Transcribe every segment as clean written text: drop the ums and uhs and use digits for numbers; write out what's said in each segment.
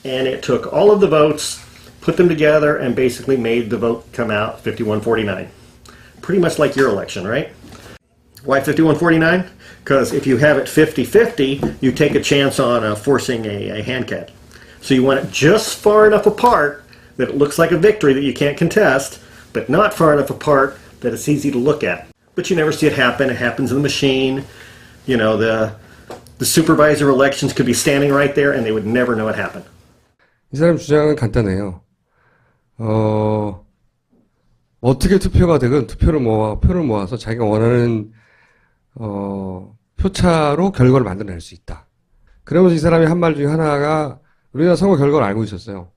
and it took all of the votes, put them together, and basically made the vote come out 51-49. Pretty much like your election, right? Why 51-49? Because if you have it 50-50, you take a chance on forcing a hand count. So you want it just far enough apart that it looks like a victory that you can't contest, but not far enough apart that it's easy to look at. But you never see it happen. It happens in the machine. You know, the supervisor elections could be standing right there and they would never know it happened. 이 사람 주장은 간단해요. 어떻게 투표가 되건 표를 모아서 자기가 원하는 표차로 결과를 만들어낼 수 있다. 그러면서 이 사람이 한 말 중에 하나가 우리나라 선거 결과를 알고 있었어요.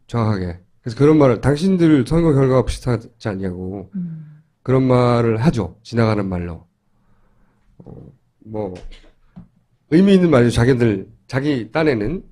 정확하게. 그래서 그런 말을 당신들 선거 결과가 비슷하지 않냐고 그런 말을 하죠. 지나가는 말로. 뭐 의미 있는 말이죠. 자기 딴에는.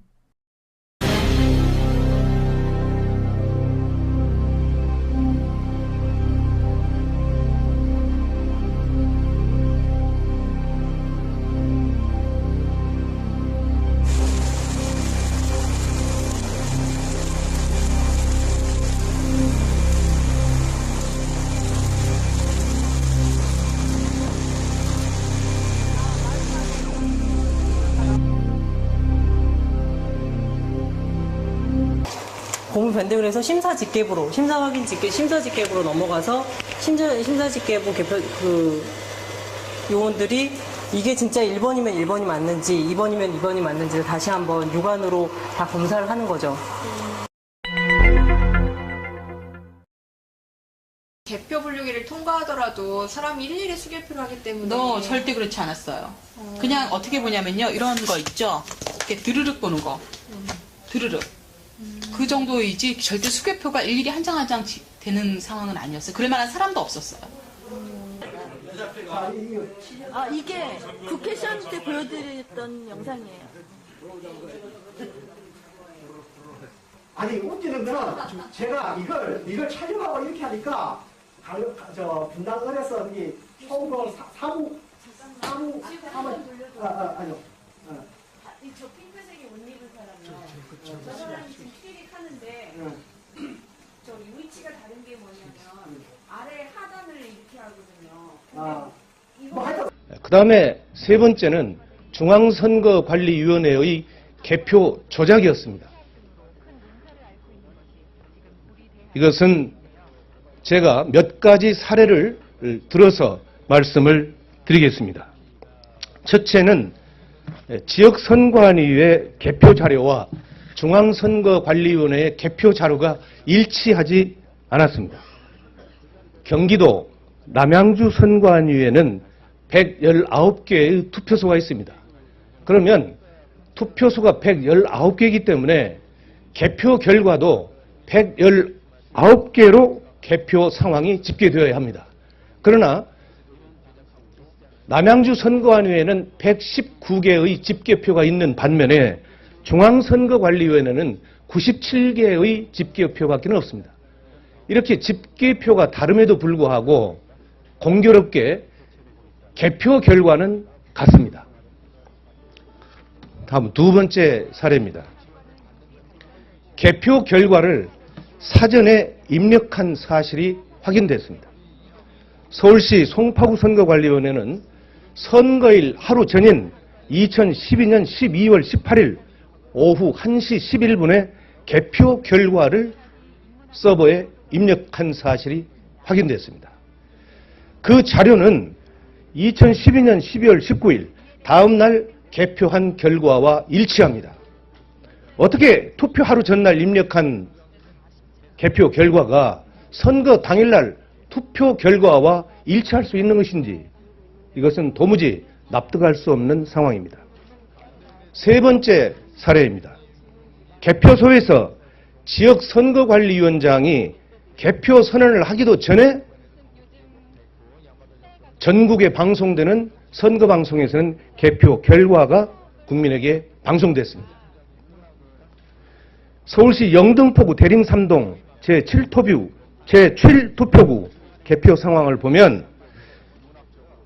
고무 변경을 해서 심사집계부로 심사집계부로 넘어가서 심사집계부 개표 요원들이 이게 진짜 1번이면 1번이 맞는지 2번이면 2번이 맞는지를 다시 한번 육안으로 다 검사를 하는 거죠. 개표 분류기를 통과하더라도 사람이 일일이 수개표를 하기 때문에 절대 그렇지 않았어요. 그냥 어떻게 보냐면요. 이런 거 있죠. 이렇게 드르륵 보는 거. 드르륵. 그 정도이지 절대 수개표가 일일이 한 장 한 장 되는 상황은 아니었어요. 그럴 만한 사람도 없었어요. 이게 국회 시험 때 보여드렸던 영상이에요. 아니 웃기는 거는 제가 이걸 촬영하고 이렇게 하니까 분당을 해서 여기 총거 사무 아니요. 저 핑크색의 옷 입은 사람은 저 사람이 지금 클릭 하는데 저기 위치가 다른 게 뭐냐면 아래 하단을 이렇게 하거든요. 그 다음에 세 번째는 중앙선거관리위원회의 개표 조작이었습니다. 이것은 제가 몇 가지 사례를 들어서 말씀을 드리겠습니다. 첫째는 지역선관위의 개표 자료와 중앙선거관리위원회의 개표 자료가 일치하지 않았습니다. 경기도 남양주 선관위에는 119개의 투표소가 있습니다. 그러면 투표소가 119개이기 때문에 개표 결과도 119개로 개표 상황이 집계되어야 합니다. 그러나 남양주 선거관위에는 119개의 집계표가 있는 반면에 중앙선거관리위원회는 97개의 집계표밖에 없습니다. 이렇게 집계표가 다름에도 불구하고 공교롭게 개표 결과는 같습니다. 다음 두 번째 사례입니다. 개표 결과를 사전에 입력한 사실이 확인됐습니다. 서울시 송파구 선거관리위원회는 선거일 하루 전인 2012년 12월 18일 오후 1시 11분에 개표 결과를 서버에 입력한 사실이 확인됐습니다. 그 자료는 2012년 12월 19일 다음 날 개표한 결과와 일치합니다. 어떻게 투표 하루 전날 입력한 개표 결과가 선거 당일날 투표 결과와 일치할 수 있는 것인지 이것은 도무지 납득할 수 없는 상황입니다. 세 번째 사례입니다. 개표소에서 지역선거관리위원장이 개표 선언을 하기도 전에 전국에 방송되는 선거방송에서는 개표 결과가 국민에게 방송됐습니다. 서울시 영등포구 대림삼동 제7투표구 개표 상황을 보면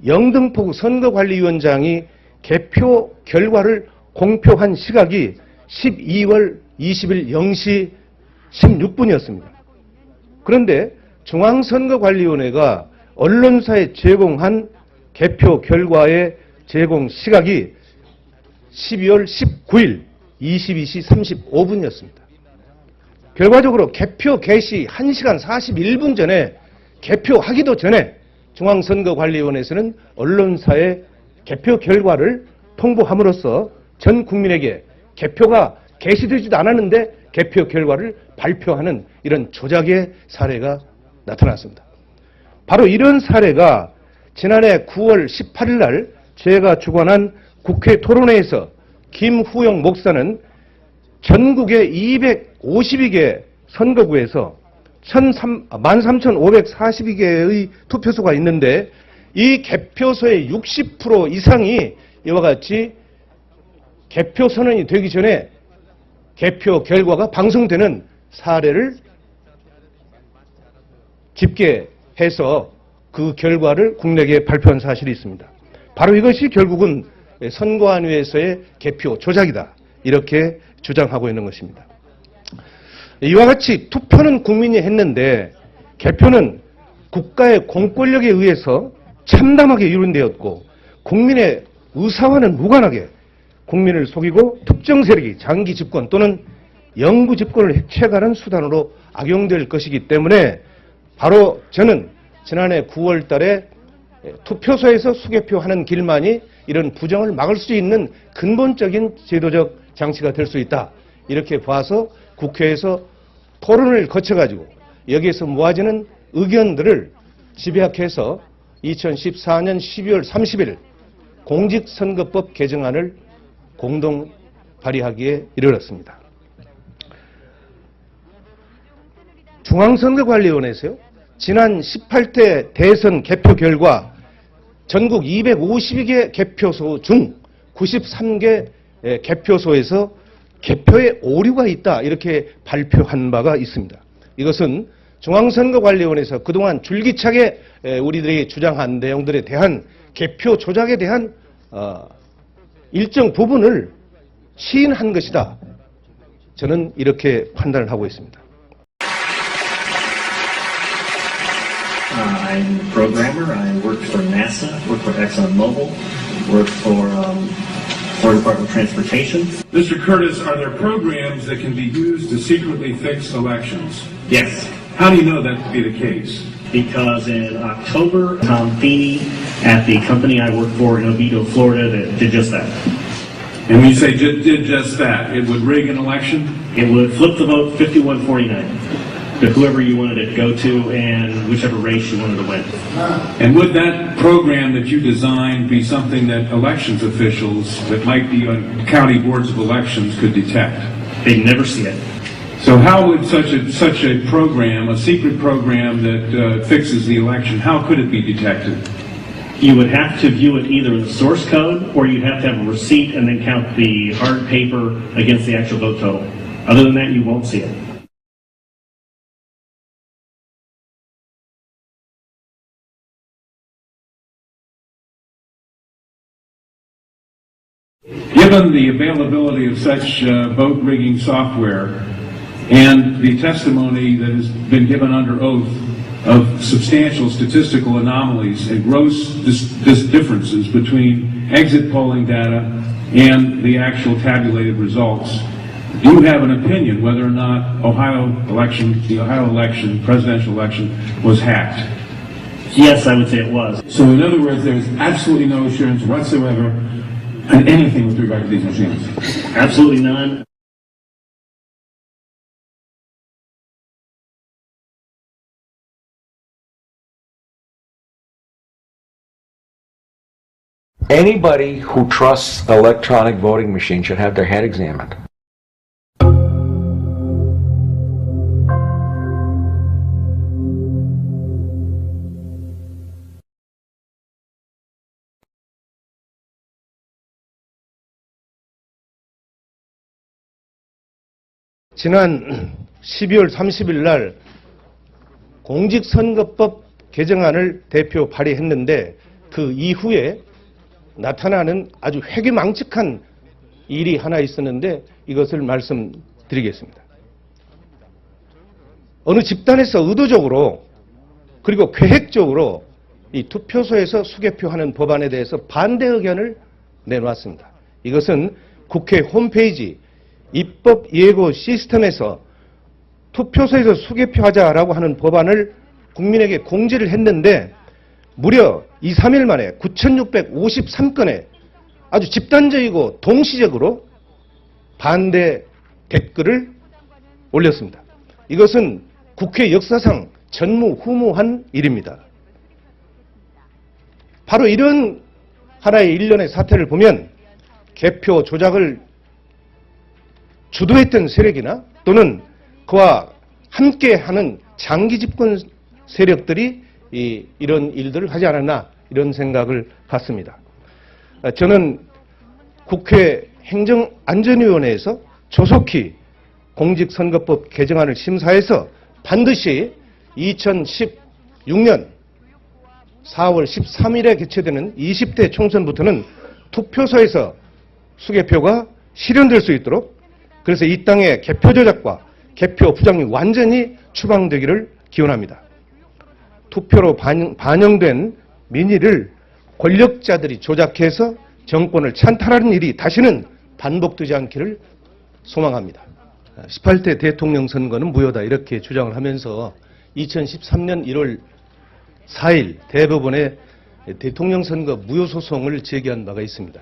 영등포구 선거관리위원장이 개표 결과를 공표한 시각이 12월 20일 0시 16분이었습니다. 그런데 중앙선거관리위원회가 언론사에 제공한 개표 결과의 제공 시각이 12월 19일 22시 35분이었습니다. 결과적으로 개표 개시 1시간 41분 전에 개표하기도 전에 중앙선거관리위원회에서는 언론사에 개표 결과를 통보함으로써 전 국민에게 개표가 개시되지도 않았는데 개표 결과를 발표하는 이런 조작의 사례가 나타났습니다. 바로 이런 사례가 지난해 9월 18일 날 제가 주관한 국회 토론회에서 김후영 목사는 전국의 252개 선거구에서 13,542개의 투표소가 있는데 이 개표소의 60% 이상이 이와 같이 개표 선언이 되기 전에 개표 결과가 방송되는 사례를 집계해서 그 결과를 국내에 발표한 사실이 있습니다. 바로 이것이 결국은 선관위에서의 개표 조작이다. 이렇게 주장하고 있는 것입니다. 이와 같이 투표는 국민이 했는데 개표는 국가의 공권력에 의해서 참담하게 이룬되었고 국민의 의사와는 무관하게 국민을 속이고 특정 세력이 장기 집권 또는 영구 집권을 해체하는 수단으로 악용될 것이기 때문에 바로 저는 지난해 9월 달에 투표소에서 수개표하는 길만이 이런 부정을 막을 수 있는 근본적인 제도적 장치가 될 수 있다. 이렇게 봐서 국회에서 토론을 거쳐가지고 여기에서 모아지는 의견들을 집약해서 2014년 12월 30일 공직선거법 개정안을 공동 발의하기에 이르렀습니다. 중앙선거관리위원회에서요. 지난 18대 대선 개표 결과 전국 252개 개표소 중 93개 개표소에서 개표에 오류가 있다 이렇게 발표한 바가 있습니다. 이것은 중앙선거관리위원회에서 그동안 줄기차게 우리들이 주장한 내용들에 대한 개표 조작에 대한 일정 부분을 시인한 것이다. 저는 이렇게 판단을 하고 있습니다. I'm a programmer. I worked for NASA, worked for ExxonMobil, worked for Florida Department of Transportation. Mr. Curtis, are there programs that can be used to secretly fix elections? Yes. How do you know that to be the case? Because in October, Tom Feeney at the company I work for in Oviedo, Florida, that did just that. And when you say did just that, it would rig an election? It would flip the vote 51-49 to whoever you wanted it to go to and whichever race you wanted to win. And would that program that you designed be something that elections officials that might be on county boards of elections could detect? They'd never see it. So how would such a program, a secret program that fixes the election, how could it be detected? You would have to view it either in the source code or you'd have to have a receipt and then count the hard paper against the actual vote total. Other than that, you won't see it. Given the availability of such vote rigging software and the testimony that has been given under oath of substantial statistical anomalies and gross differences between exit polling data and the actual tabulated results, do you have an opinion whether or not the Ohio election, presidential election, was hacked? Yes, I would say it was. So in other words, there's absolutely no assurance whatsoever on anything with regard to these machines? Absolutely none. Anybody who trusts electronic voting machines should have their head examined. 지난 12월 30일 날 공직선거법 개정안을 대표 발의했는데 그 이후에 나타나는 아주 회귀망측한 일이 하나 있었는데 이것을 말씀드리겠습니다. 드리겠습니다. 어느 집단에서 의도적으로 그리고 계획적으로 이 투표소에서 수개표하는 법안에 대해서 반대 의견을 내놓았습니다. 이것은 국회 홈페이지 입법 예고 시스템에서 투표소에서 수개표하자라고 하는 법안을 국민에게 공지를 했는데 무려 2, 3일 만에 9,653건의 아주 집단적이고 동시적으로 반대 댓글을 올렸습니다. 이것은 국회 역사상 전무후무한 일입니다. 바로 이런 하나의 일련의 사태를 보면 개표 조작을 주도했던 세력이나 또는 그와 함께하는 장기 집권 세력들이 이런 일들을 하지 않았나 이런 생각을 갖습니다. 저는 국회 행정안전위원회에서 조속히 공직선거법 개정안을 심사해서 반드시 2016년 4월 13일에 개최되는 20대 총선부터는 투표소에서 수개표가 실현될 수 있도록 그래서 이 땅의 개표 조작과 개표 부정이 완전히 추방되기를 기원합니다. 투표로 반영된 민의를 권력자들이 조작해서 정권을 찬탈하는 일이 다시는 반복되지 않기를 소망합니다. 18대 대통령 선거는 무효다 이렇게 주장을 하면서 2013년 1월 4일 대법원에 대통령 선거 무효 소송을 제기한 바가 있습니다.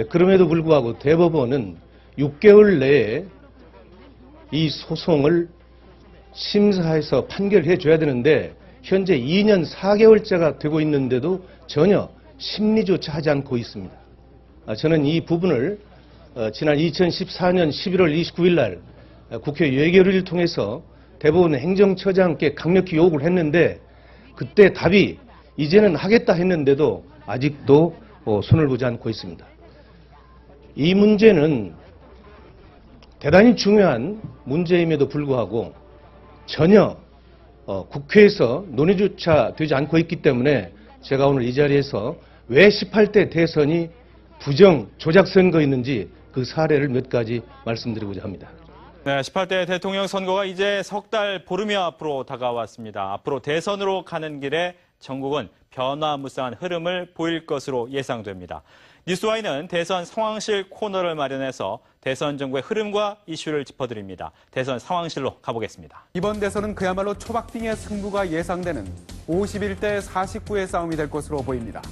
그럼에도 불구하고 대법원은 6개월 내에 이 소송을 심사해서 판결해 줘야 되는데 현재 2년 4개월째가 되고 있는데도 전혀 심리조차 하지 않고 있습니다. 저는 이 부분을 지난 2014년 11월 29일 날 국회 예결위를 통해서 대법원 행정처장께 강력히 요구를 했는데 그때 답이 이제는 하겠다 했는데도 아직도 손을 보지 않고 있습니다. 이 문제는 대단히 중요한 문제임에도 불구하고 전혀 국회에서 논의조차 되지 않고 있기 때문에 제가 오늘 이 자리에서 왜 18대 대선이 부정 조작 선거였는지 그 사례를 몇 가지 말씀드리고자 합니다. 네, 18대 대통령 선거가 이제 석 달 보름여 앞으로 다가왔습니다. 앞으로 대선으로 가는 길에 전국은 변화무쌍한 흐름을 보일 것으로 예상됩니다. 뉴스와이는 대선 상황실 코너를 마련해서 대선 정국의 흐름과 이슈를 짚어드립니다. 대선 상황실로 가보겠습니다. 이번 대선은 그야말로 초박빙의 승부가 예상되는 51대 49의 싸움이 될 것으로 보입니다.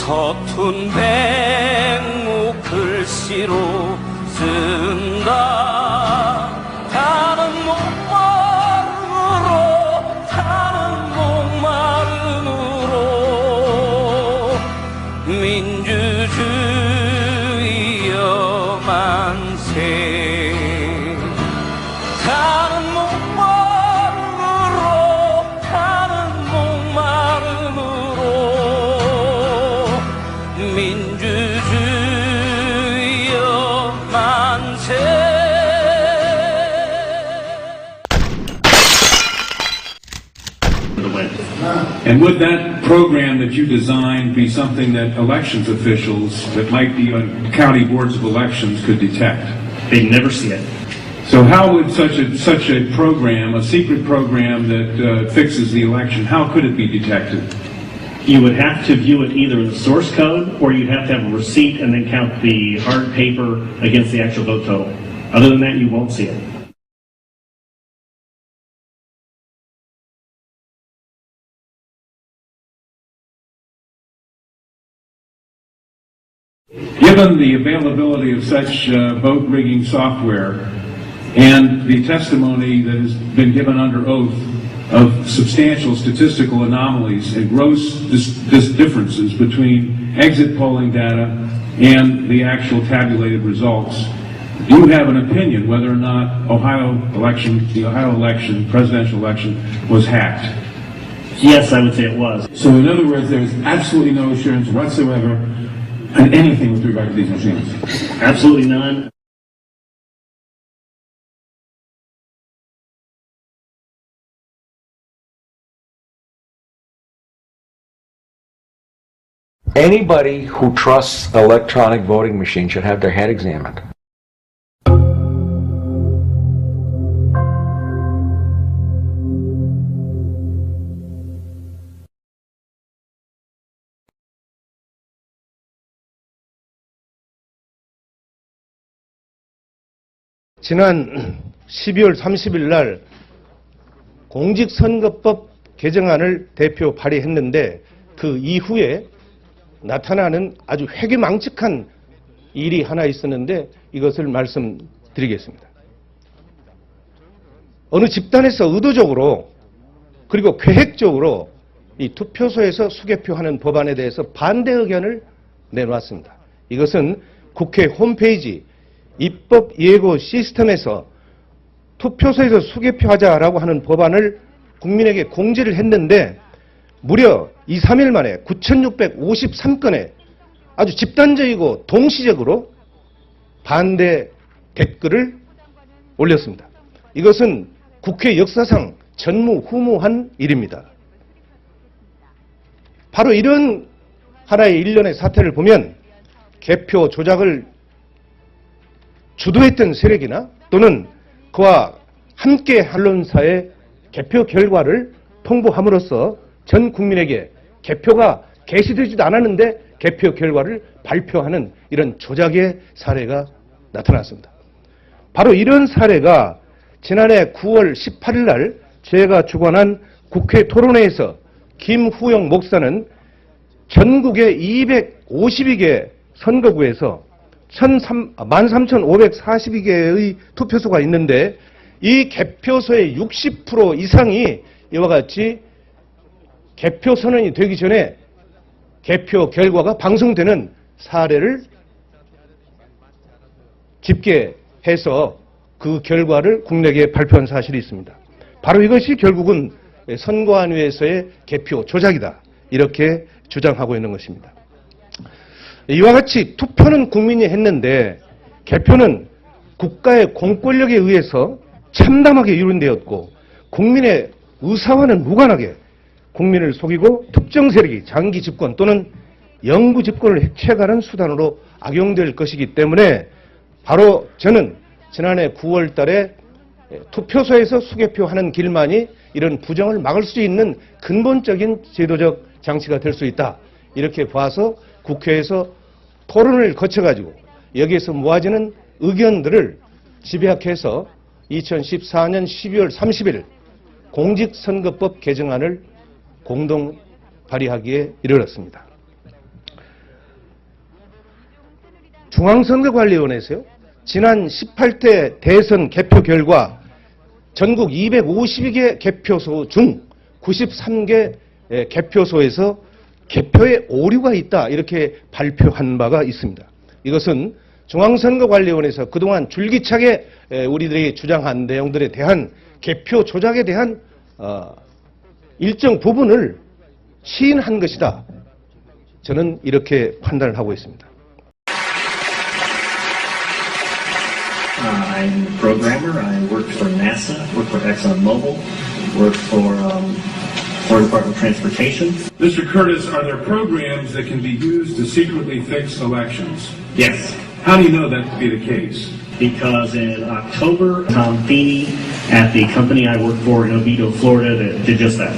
서툰 백무 글씨로 쓴다. 타는 목마름으로 타는 목마름으로 민주주의여 만세. 타는 목마름으로 타는 목마름으로 민주주의여 만세. And would that program that you designed be something that elections officials that might be on county boards of elections could detect? They'd never see it. So how would such a program, a secret program that fixes the election, how could it be detected? You would have to view it either in the source code, or you'd have to have a receipt and then count the hard paper against the actual vote total. Other than that, you won't see it. Given the availability of such vote rigging software and the testimony that has been given under oath of substantial statistical anomalies and gross differences between exit polling data and the actual tabulated results, do you have an opinion whether or not the Ohio election, presidential election, was hacked? Yes, I would say it was. So in other words, there is absolutely no assurance whatsoever on anything with regard to these machines? Absolutely none. Anybody who trusts an electronic voting machine should have their head examined. 지난 12월 30일 날 공직선거법 개정안을 대표 발의했는데 그 이후에 나타나는 아주 회개망측한 일이 하나 있었는데 이것을 말씀드리겠습니다. 어느 집단에서 의도적으로 그리고 계획적으로 이 투표소에서 수개표하는 법안에 대해서 반대 의견을 내놓았습니다. 이것은 국회 홈페이지 입법 예고 시스템에서 투표소에서 수개표하자라고 하는 법안을 국민에게 공지를 했는데 무려 2, 3일 만에 9,653건의 아주 집단적이고 동시적으로 반대 댓글을 올렸습니다. 이것은 국회 역사상 전무후무한 일입니다. 바로 이런 하나의 일련의 사태를 보면 개표 조작을 주도했던 세력이나 또는 그와 함께 언론사의 개표 결과를 통보함으로써 전 국민에게 개표가 개시되지도 않았는데 개표 결과를 발표하는 이런 조작의 사례가 나타났습니다. 바로 이런 사례가 지난해 9월 18일 날 제가 주관한 국회 토론회에서 김후영 목사는 전국의 252개 선거구에서 13,542개의 투표소가 있는데 이 개표소의 60% 이상이 이와 같이 개표 선언이 되기 전에 개표 결과가 방송되는 사례를 집계해서 그 결과를 국내에 발표한 사실이 있습니다. 바로 이것이 결국은 선거안위에서의 개표 조작이다. 이렇게 주장하고 있는 것입니다. 이와 같이 투표는 국민이 했는데 개표는 국가의 공권력에 의해서 참담하게 이룬되었고 국민의 의사와는 무관하게 국민을 속이고 특정 세력이 장기 집권 또는 영구 집권을 해체하는 수단으로 악용될 것이기 때문에 바로 저는 지난해 9월 달에 투표소에서 수개표하는 길만이 이런 부정을 막을 수 있는 근본적인 제도적 장치가 될 수 있다. 이렇게 봐서 국회에서 토론을 거쳐가지고 여기에서 모아지는 의견들을 집약해서 2014년 12월 30일 공직선거법 개정안을 공동 발의하기에 이르렀습니다. 중앙선거관리위원회에서요. 지난 18대 대선 개표 결과 전국 252개 개표소 중 93개 개표소에서 개표에 오류가 있다 이렇게 발표한 바가 있습니다. 이것은 중앙선거관리위원회에서 그동안 줄기차게 우리들이 주장한 내용들에 대한 개표 조작에 대한 일정 부분을 시인한 것이다. 저는 이렇게 판단을 하고 있습니다. I'm a programmer. I worked for NASA, worked for ExxonMobil, worked for Florida Department of Transportation. Mr. Curtis, are there programs that can be used to secretly fix elections? Yes. How do you know that to be the case? Because in October, Tom Feeney at the company I worked for in Oviedo, Florida, did just that.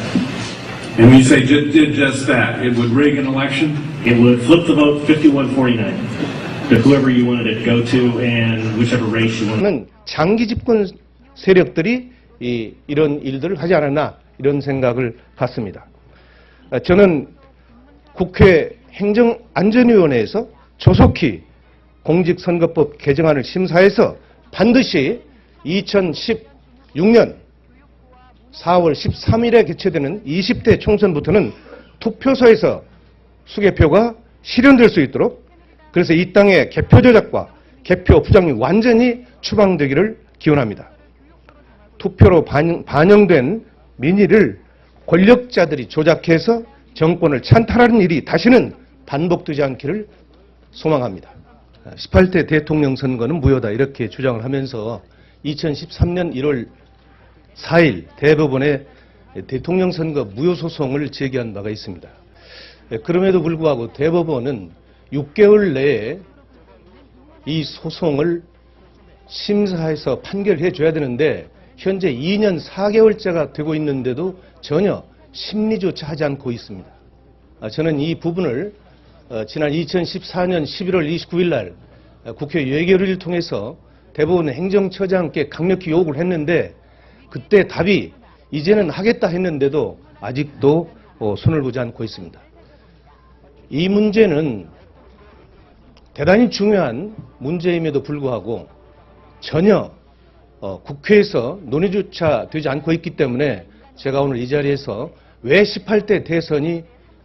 And when you say did just that, it would rig an election? It would flip the vote 51-49 to whoever you wanted it to go to and whichever race you wanted. 는 장기 집권 세력들이 이런 일들을 하지 않았나 이런 생각을 갖습니다. 저는 국회 행정안전위원회에서 조속히 공직선거법 개정안을 심사해서 반드시 2016년 4월 13일에 개최되는 20대 총선부터는 투표소에서 수개표가 실현될 수 있도록 그래서 이 땅의 개표 조작과 개표 부정이 완전히 추방되기를 기원합니다. 투표로 반영된 민의를 권력자들이 조작해서 정권을 찬탈하는 일이 다시는 반복되지 않기를 소망합니다. 18대 대통령 선거는 무효다 이렇게 주장을 하면서 2013년 1월 4일 대법원에 대통령 선거 무효 소송을 제기한 바가 있습니다. 그럼에도 불구하고 대법원은 6개월 내에 이 소송을 심사해서 판결해 줘야 되는데 현재 2년 4개월째가 되고 있는데도 전혀 심리조차 하지 않고 있습니다. 저는 이 부분을 지난 2014년 11월 29일 날 국회 예결위를 통해서 대법원 행정처장께 강력히 요구를 했는데 그때 답이 이제는 하겠다 했는데도 아직도 손을 보지 않고 있습니다. 이 문제는 대단히 중요한 문제임에도 불구하고 전혀 국회에서 논의조차 되지 않고 있기 때문에 제가 오늘 이 자리에서 왜 18대 대선이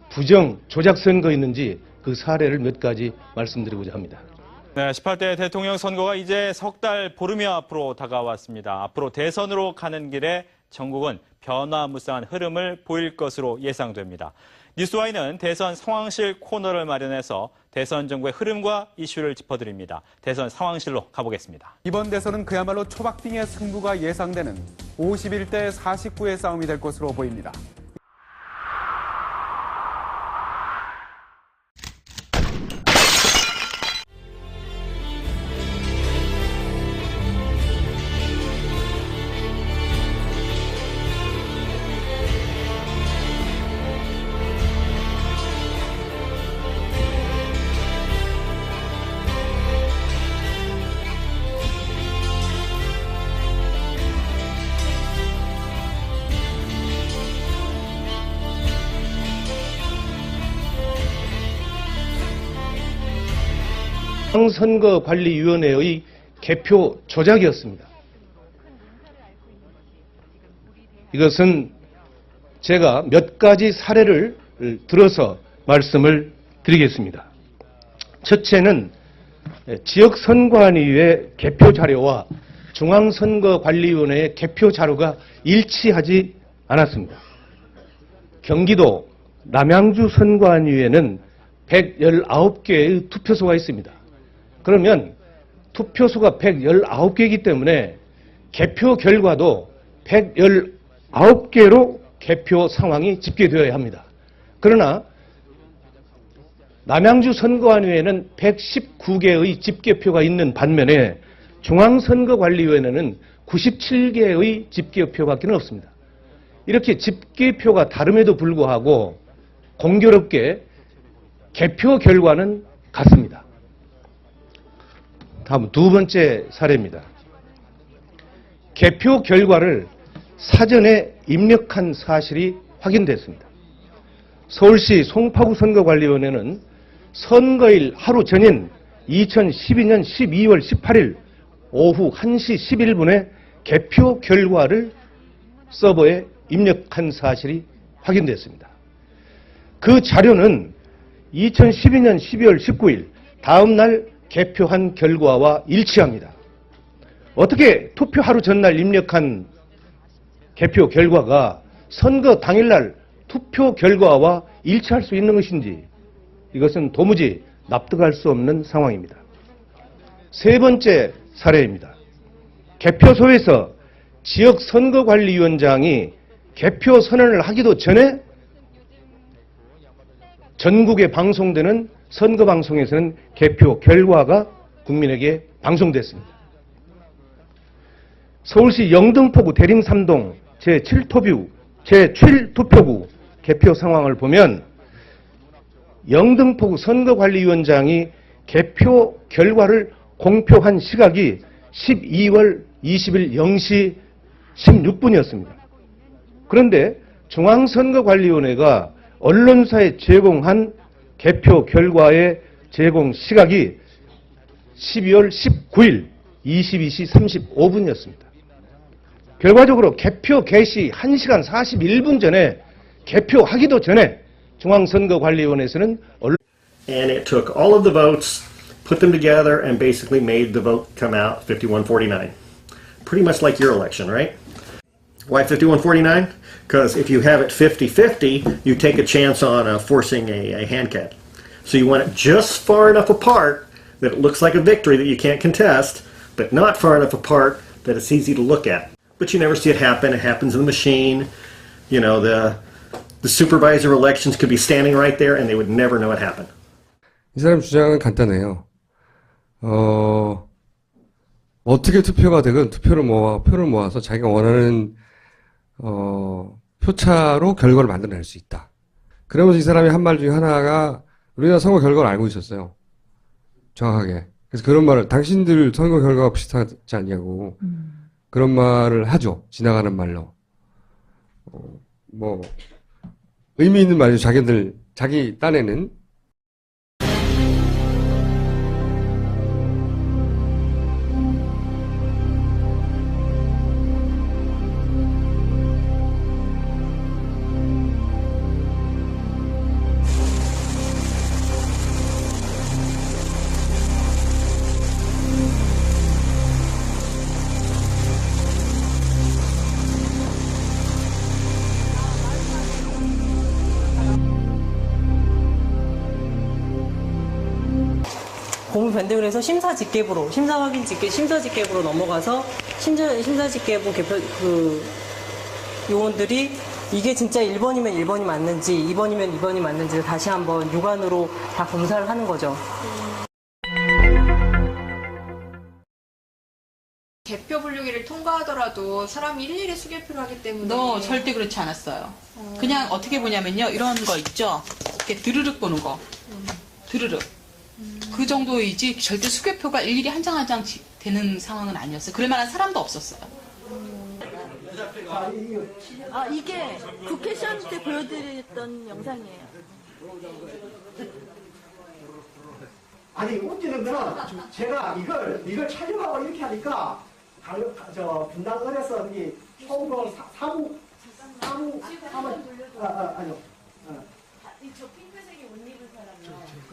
부정 조작 선거였는지 그 사례를 몇 가지 말씀드리고자 합니다. 네, 18대 대통령 선거가 이제 석 달 보름여 앞으로 다가왔습니다. 앞으로 대선으로 가는 길에 전국은 변화무쌍한 흐름을 보일 것으로 예상됩니다. 뉴스와이는 대선 상황실 코너를 마련해서 대선 정국의 흐름과 이슈를 짚어드립니다. 대선 상황실로 가보겠습니다. 이번 대선은 그야말로 초박빙의 승부가 예상되는 51대 49의 싸움이 될 것으로 보입니다. 중앙선거관리위원회의 개표 조작이었습니다. 이것은 제가 몇 가지 사례를 들어서 말씀을 드리겠습니다. 첫째는 지역선관위의 개표 자료와 중앙선거관리위원회의 개표 자료가 일치하지 않았습니다. 경기도 남양주 선관위에는 119개의 투표소가 있습니다. 그러면 투표소가 119개이기 때문에 개표 결과도 119개로 개표 상황이 집계되어야 합니다. 그러나 남양주 선거관위에는 119개의 집계표가 있는 반면에 중앙선거관리위원회는 97개의 집계표밖에 없습니다. 이렇게 집계표가 다름에도 불구하고 공교롭게 개표 결과는 같습니다. 다음 두 번째 사례입니다. 개표 결과를 사전에 입력한 사실이 확인됐습니다. 서울시 송파구 선거관리위원회는 선거일 하루 전인 2012년 12월 18일 오후 1시 11분에 개표 결과를 서버에 입력한 사실이 확인됐습니다. 그 자료는 2012년 12월 19일 다음 날 개표한 결과와 일치합니다. 어떻게 투표 하루 전날 입력한 개표 결과가 선거 당일날 투표 결과와 일치할 수 있는 것인지 이것은 도무지 납득할 수 없는 상황입니다. 세 번째 사례입니다. 개표소에서 지역선거관리위원장이 개표 선언을 하기도 전에 전국에 방송되는 선거방송에서는 개표 결과가 국민에게 방송됐습니다. 서울시 영등포구 대림 3동 제7투표구 개표 상황을 보면 영등포구 선거관리위원장이 개표 결과를 공표한 시각이 12월 20일 0시 16분이었습니다. 그런데 중앙선거관리위원회가 언론사에 제공한 개표 결과의 제공 시각이 12월 19일 22시 35분이었습니다. 결과적으로 개표 개시 1시간 41분 전에 개표하기도 전에 중앙선거관리위원회에서는 And it took all of the votes, put them together, and basically made the vote come out 51-49. Pretty much like your election, right? Why 51-49? Because if you have it 50-50, you take a chance on forcing a hand count. So you want it just far enough apart that it looks like a victory that you can't contest, but not far enough apart that it's easy to look at. But you never see it happen. It happens in the machine. You know, the supervisor elections could be standing right there and they would never know it happened. 이 사람 주장은 간단해요. 어떻게 투표가 되건 표를 모아서 자기가 원하는 표차로 결과를 만들어낼 수 있다. 그러면서 이 사람이 한 말 중에 하나가 우리나라 선거 결과를 알고 있었어요. 정확하게. 그래서 그런 말을 당신들 선거 결과가 비슷하지 않냐고 그런 말을 하죠. 지나가는 말로. 뭐 의미 있는 말이죠. 자기 딴에는. 고문 변경을 해서 심사 직계부로 넘어가서 심사 직계부 개표 요원들이 이게 진짜 1번이면 1번이 맞는지 2번이면 2번이 맞는지를 다시 한번 육안으로 다 검사를 하는 거죠. 개표 분류기를 통과하더라도 사람이 일일이 수개표를 하기 때문에 절대 그렇지 않았어요. 그냥 어떻게 보냐면요. 이런 거 있죠. 이렇게 드르륵 보는 거. 드르륵. 그 정도이지 절대 수개표가 일일이 한 장 한 장 되는 상황은 아니었어요. 그럴 만한 사람도 없었어요. 이게 국회 시험 때 보여드렸던 영상이에요. 아니 웃기는 거는 제가 이걸 촬영하고 이렇게 하니까 분당을해서 여기 총괄 아니요. 저 핑크색이 옷 입은 사람은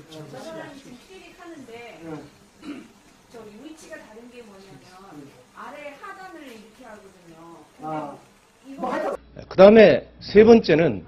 저 사람이 지금 트릭 하는데 저기 위치가 다른 게 뭐냐면 아래 하단을 이렇게 하거든요. 그 다음에 세 번째는